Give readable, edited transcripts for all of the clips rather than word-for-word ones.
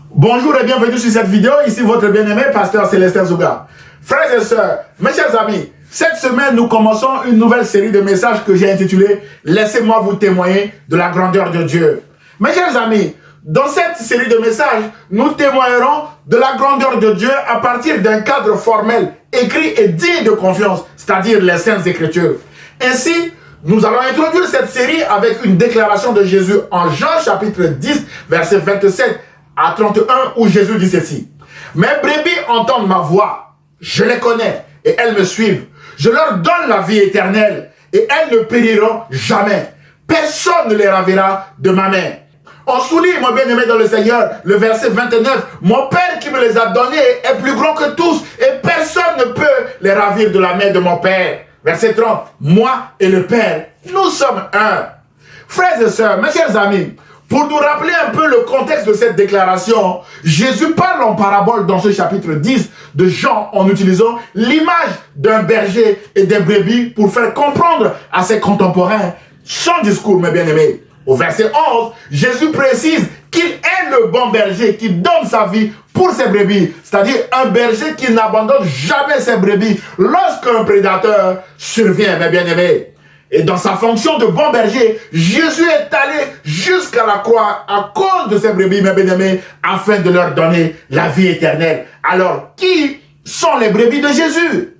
Bonjour et bienvenue sur cette vidéo, ici votre bien-aimé pasteur Célestin Zouga. Frères et sœurs, mes chers amis, cette semaine nous commençons une nouvelle série de messages que j'ai intitulé « Laissez-moi vous témoigner de la grandeur de Dieu ». Mes chers amis, dans cette série de messages, nous témoignerons de la grandeur de Dieu à partir d'un cadre formel, écrit et digne de confiance, c'est-à-dire les Saintes Écritures. Ainsi, nous allons introduire cette série avec une déclaration de Jésus en Jean chapitre 10, verset 27 à 31, où Jésus dit ceci. « Mes brebis entendent ma voix, je les connais, et elles me suivent. Je leur donne la vie éternelle, et elles ne périront jamais. Personne ne les ravira de ma main. » On souligne, mon bien-aimé dans le Seigneur, le verset 29. « Mon Père qui me les a donnés est plus grand que tous, et personne ne peut les ravir de la main de mon Père. » Verset 30. « Moi et le Père, nous sommes un. » Frères et sœurs, mes chers amis, pour nous rappeler un peu le contexte de cette déclaration, Jésus parle en parabole dans ce chapitre 10 de Jean en utilisant l'image d'un berger et des brebis pour faire comprendre à ses contemporains son discours, mes bien-aimés. Au verset 11, Jésus précise qu'il est le bon berger qui donne sa vie pour ses brebis, c'est-à-dire un berger qui n'abandonne jamais ses brebis lorsqu'un prédateur survient, mes bien-aimés. Et dans sa fonction de bon berger, Jésus est allé jusqu'à la croix à cause de ses brebis, mes bien-aimés, afin de leur donner la vie éternelle. Alors, qui sont les brebis de Jésus?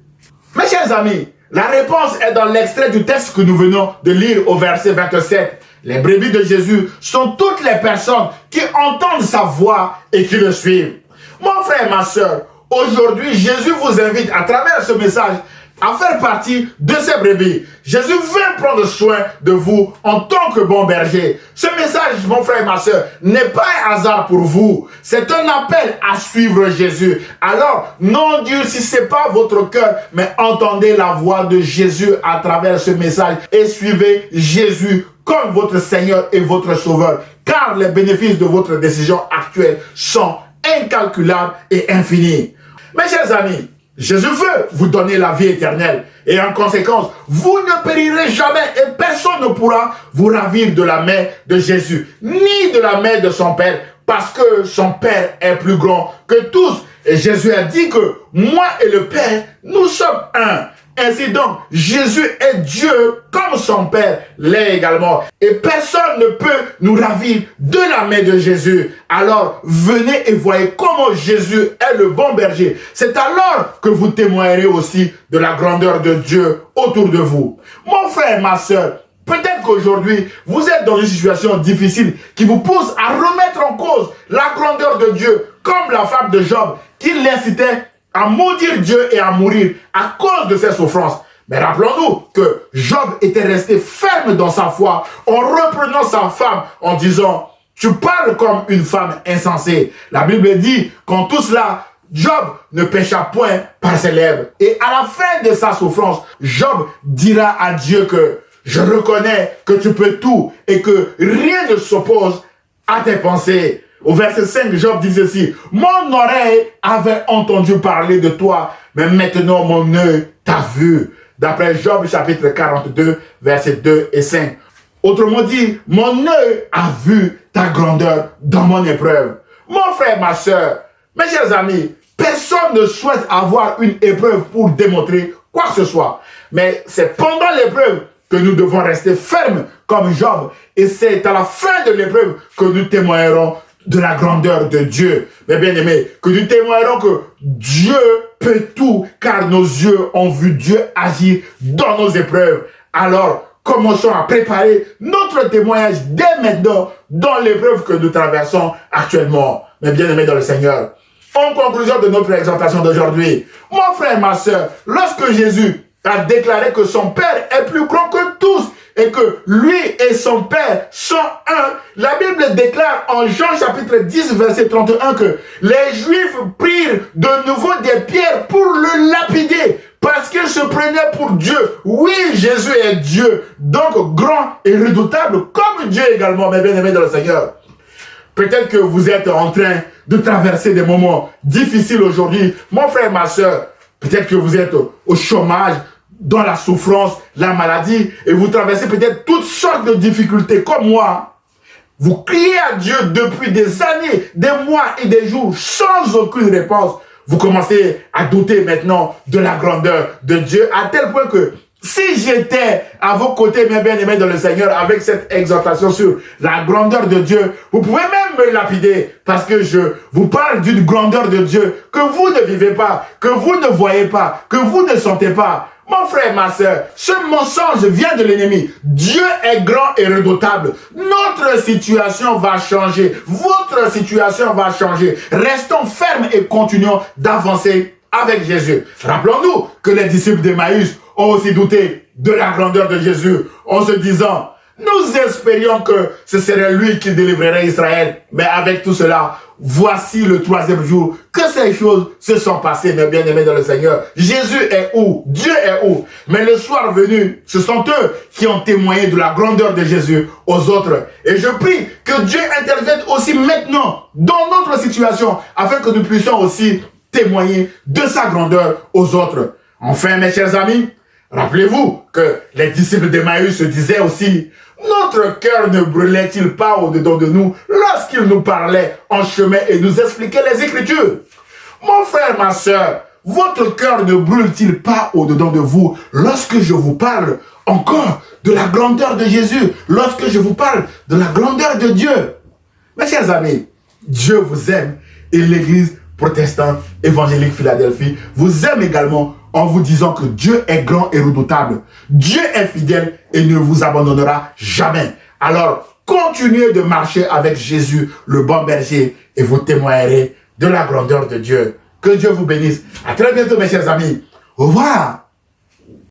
Mes chers amis, la réponse est dans l'extrait du texte que nous venons de lire au verset 27. Les brebis de Jésus sont toutes les personnes qui entendent sa voix et qui le suivent. Mon frère, ma soeur, aujourd'hui, Jésus vous invite à travers ce message à faire partie de ces brebis. Jésus veut prendre soin de vous en tant que bon berger. Ce message, mon frère et ma soeur, n'est pas un hasard pour vous. C'est un appel à suivre Jésus. Alors, non Dieu, si ce n'est pas votre cœur, mais entendez la voix de Jésus à travers ce message et suivez Jésus comme votre Seigneur et votre Sauveur. Car les bénéfices de votre décision actuelle sont incalculables et infinis. Mes chers amis, Jésus veut vous donner la vie éternelle. Et en conséquence, vous ne périrez jamais et personne ne pourra vous ravir de la main de Jésus, ni de la main de son Père, parce que son Père est plus grand que tous. Et Jésus a dit que moi et le Père, nous sommes un. Ainsi donc, Jésus est Dieu comme son Père l'est également. Et personne ne peut nous ravir de la main de Jésus. Alors, venez et voyez comment Jésus est le bon berger. C'est alors que vous témoignerez aussi de la grandeur de Dieu autour de vous. Mon frère, ma soeur, peut-être qu'aujourd'hui, vous êtes dans une situation difficile qui vous pousse à remettre en cause la grandeur de Dieu, comme la femme de Job qui l'incitait à maudire Dieu et à mourir à cause de ses souffrances. Mais rappelons-nous que Job était resté ferme dans sa foi en reprenant sa femme en disant « Tu parles comme une femme insensée ». La Bible dit qu'en tout cela, Job ne pécha point par ses lèvres. Et à la fin de sa souffrance, Job dira à Dieu que « Je reconnais que tu peux tout et que rien ne s'oppose à tes pensées ». Au verset 5, Job dit ceci, « Mon oreille avait entendu parler de toi, mais maintenant mon œil t'a vu. » D'après Job chapitre 42, versets 2 et 5. Autrement dit, mon œil a vu ta grandeur dans mon épreuve. Mon frère, ma soeur, mes chers amis, personne ne souhaite avoir une épreuve pour démontrer quoi que ce soit. Mais c'est pendant l'épreuve que nous devons rester fermes comme Job. Et c'est à la fin de l'épreuve que nous témoignerons de la grandeur de Dieu. Mais bien aimés, que nous témoignerons que Dieu peut tout, car nos yeux ont vu Dieu agir dans nos épreuves. Alors, commençons à préparer notre témoignage dès maintenant dans l'épreuve que nous traversons actuellement. Mais bien aimés dans le Seigneur. En conclusion de notre exhortation d'aujourd'hui, mon frère, ma soeur, lorsque Jésus a déclaré que son Père est plus grand que tous, et que lui et son Père sont un, la Bible déclare en Jean chapitre 10, verset 31 que les Juifs prirent de nouveau des pierres pour le lapider parce qu'ils se prenaient pour Dieu. Oui, Jésus est Dieu, donc grand et redoutable comme Dieu également, mes bien-aimés dans le Seigneur. Peut-être que vous êtes en train de traverser des moments difficiles aujourd'hui. Mon frère, ma soeur, peut-être que vous êtes au chômage, dans la souffrance, la maladie, et vous traversez peut-être toutes sortes de difficultés comme moi. Vous criez à Dieu depuis des années, des mois et des jours, sans aucune réponse. Vous commencez à douter maintenant de la grandeur de Dieu, à tel point que si j'étais à vos côtés, mes bien-aimés dans le Seigneur, avec cette exhortation sur la grandeur de Dieu, vous pouvez même me lapider, parce que je vous parle d'une grandeur de Dieu que vous ne vivez pas, que vous ne voyez pas, que vous ne sentez pas. Mon frère, ma soeur, ce mensonge vient de l'ennemi. Dieu est grand et redoutable. Notre situation va changer. Votre situation va changer. Restons fermes et continuons d'avancer avec Jésus. Rappelons-nous que les disciples d'Emmaüs ont aussi douté de la grandeur de Jésus en se disant, nous espérions que ce serait lui qui délivrerait Israël. Mais avec tout cela, voici le 3e jour que ces choses se sont passées, mes bien-aimés dans le Seigneur. Jésus est où? Dieu est où? Mais le soir venu, ce sont eux qui ont témoigné de la grandeur de Jésus aux autres. Et je prie que Dieu intervienne aussi maintenant dans notre situation, afin que nous puissions aussi témoigner de sa grandeur aux autres. Enfin, mes chers amis, rappelez-vous que les disciples d'Emmaüs se disaient aussi, notre cœur ne brûlait-il pas au-dedans de nous lorsqu'il nous parlait en chemin et nous expliquait les Écritures? Mon frère, ma soeur, votre cœur ne brûle-t-il pas au-dedans de vous lorsque je vous parle encore de la grandeur de Jésus, lorsque je vous parle de la grandeur de Dieu? Mes chers amis, Dieu vous aime et l'Église protestante évangélique Philadelphie vous aime également en vous disant que Dieu est grand et redoutable. Dieu est fidèle et ne vous abandonnera jamais. Alors, continuez de marcher avec Jésus, le bon berger, et vous témoignerez de la grandeur de Dieu. Que Dieu vous bénisse. À très bientôt, mes chers amis. Au revoir.